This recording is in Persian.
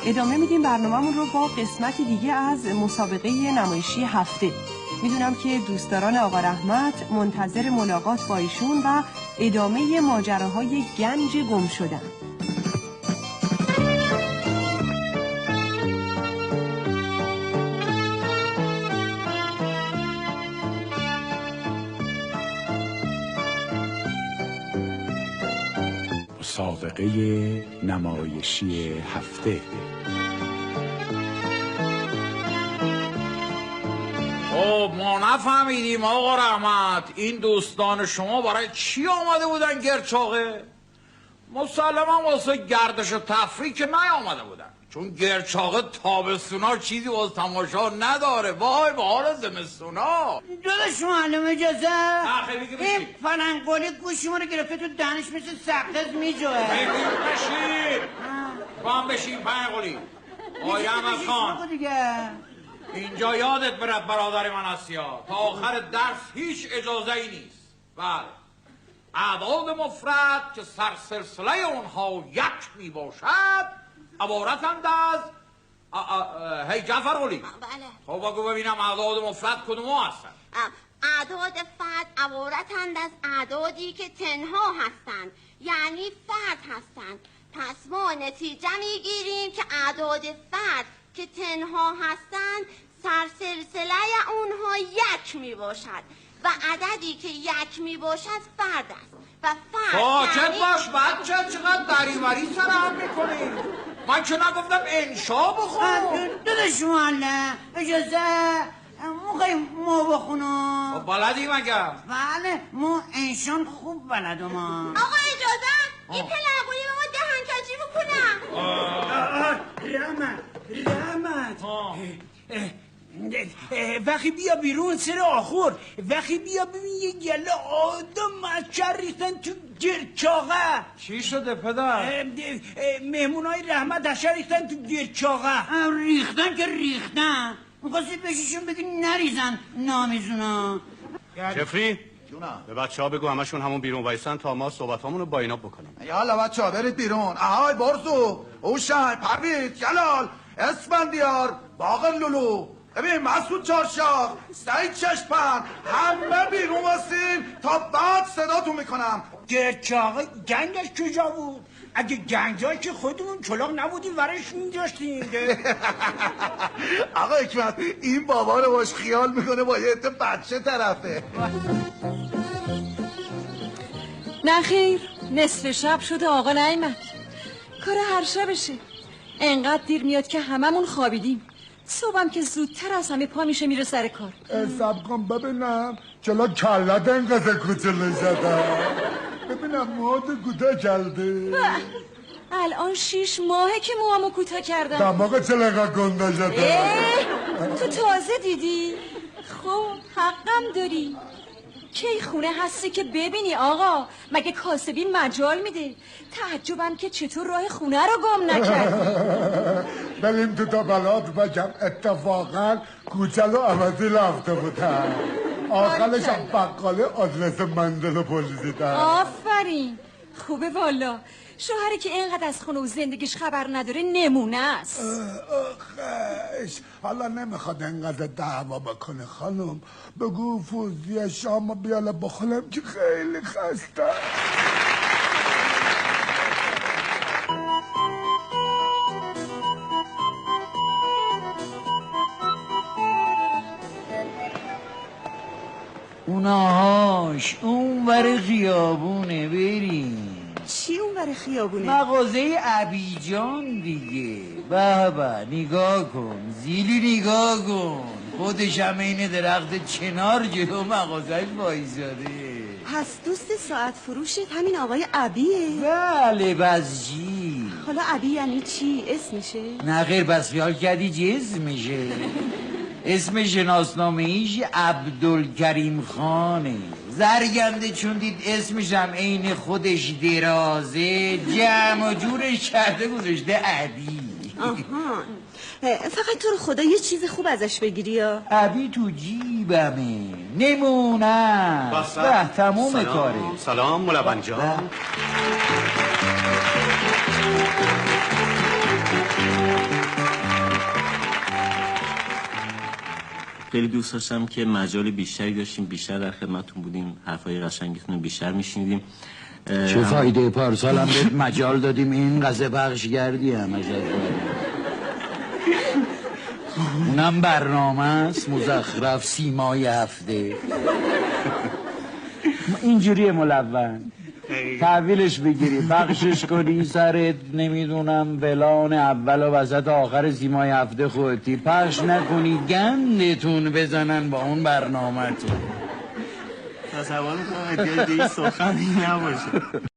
ادامه میدیم برنامه‌مون رو با قسمت دیگه از مسابقه نمایشی هفته. میدونم که دوستداران آقا رحمت منتظر ملاقات با ایشون و ادامه ماجراهای گنج گم شدن. مسابقه نمایشی هفته. خب ما نفهمیدیم آقا رحمت، این دوستان شما برای چی آمده بودن گرچاقه؟ مسلما واسه گردش و تفریح که نیامده بودن، چون گرچاقه تابستونا چیزی واسه تماشا نداره. وای به حال زمستونا. داداش معلم اجازه؟ بگی این پلنگولی گوشی ما رو گرفته تو دهنش مثل سقز میجوه. بشین با هم بشین پلنگولی. آقای احمد خان اینجا یادت برد برادر من هستی ها، تا آخر درس هیچ اجازه ای نیست. بله، اعداد مفرد که سرسلسله اونها یک می باشد عبارتند از هی جعفر قلی. بله. خب بگو ببینم اعداد مفرد کدوم هستند؟ اعداد فرد عبارتند از اعدادی که تنها هستند، یعنی فرد هستند. پس ما نتیجه میگیریم که اعداد فرد که تنها هستند سرسلسله اونها یک می باشد و عددی که یک می باشد فرد است و فرد ساکت باش بچه، چقدر دریوری سر هم میکنی؟ من که نگفتم انشا بخون. داداش معلم اجازه موقعی ما بخونم. بلدی مگه؟ بله ما انشان خوب بلدم. آقا اجازه این پلنگولی به ما دهنکجی بکنم. رحمت وقتی بیا بیرون سر آخور، وقتی بیا ببین یه گله آدم مچر ریختن تو گرچاقه. چی شده پدر؟ مهمونای رحمت حشر ریختن تو گرچاقه. ریختن که ریختن، میخواستی بهشون بگی نریزن نامیزونا. جفری به بچه ها بگو همشون همون بیرون وایسن تا ما صحبت همون رو با اینا بکنم. یالا بچه ها برید بیرون. آهای برزو، اوشن، پرویز، جلال، اسفندیار، باقر لولو، ببین مسعود چارشاق، سعید چشپن، همه بیرون واسیم تا بعد صداتون میکنم. گرچاقه گنجش کجا بود؟ اگه گنجایی که خودمون چلاق نبودیم ورش میداشتیم. آقا حکمت این بابا رو باش خیال میکنه با یه عده بچه طرفه. نه خیر، نصف شب شده آقا نیامد. کار هر شبشه. انقدر دیر میاد که هممون خوابیدیم. صبحم که زودتر از همه پا میشه میره سر کار. سب کن ببینم چلا کلت انقدر کوچولو شده. ببینم موهات کوتاه کرده. الان 6 ماهه که موهامو کوتاه کردم. دماغ چلا اینقدر گنده شده. تو تازه دیدی؟ خب حقم داری. کی خونه هستی که ببینی آقا؟ مگه کاسبین مجال میده؟ تعجبم که چطور راه خونه رو گم نکردی. بریم تو تا بلاد بگم اتفاقا کوچلو عوضی رفته بودن. آخرش هم بقاله آدرس منزل پرسیدن. آفرین، خوبه والا. شوهری که اینقدر از خونه و زندگیش خبر نداره نمونه است. آخش حالا نمیخواد اینقدر دعوا بکنه خانم. بگو فوزیه شام بیاله بخورم که خیلی خسته. اوناهاش اون ور خیابونه بریم. چی اون برای خیابونه؟ مغازه عبیجان دیگه. بابا نگاه کن، زیلی نگاه کن، خودش هم این درخت چنار جلو مغازه وایزاده. پس دوست ساعت فروشت همین آقای عبیه؟ بله بزجی. حالا عبی یعنی چی؟ اسمشه؟ نه غیر بس خیال کردی جسم میشه. اسم شناسنامه ایش عبدالکریم خانه. زرگنده چون دید اسمش هم عین خودش درازه جمع و جورش کرده گذاشته عبی. آها فقط تو رو خدا یه چیز خوب ازش بگیری یا؟ عبی تو جیبمه نمونم به تموم کاره. سلام ملبن جان. خیلی دوست داشتم که مجال بیشتری داشتیم، بیشتر در خدمتتون بودیم، حرفای قشنگتون رو بیشتر میشنیدیم. چه فایده؟ پارسال هم بهت مجال دادیم این قضیه پخش کردی هم از اونم برنامه است مزخرف سیمای هفته. اینجوری ملون تحویلش بگیری پخشش کنی سرت نمیدونم ولان اول و وسط آخر سیمای هفته خودتی پخش نکنی گندتون بزنن با اون برنامه تو. تصور میکنم دیگه سخنی نباشه.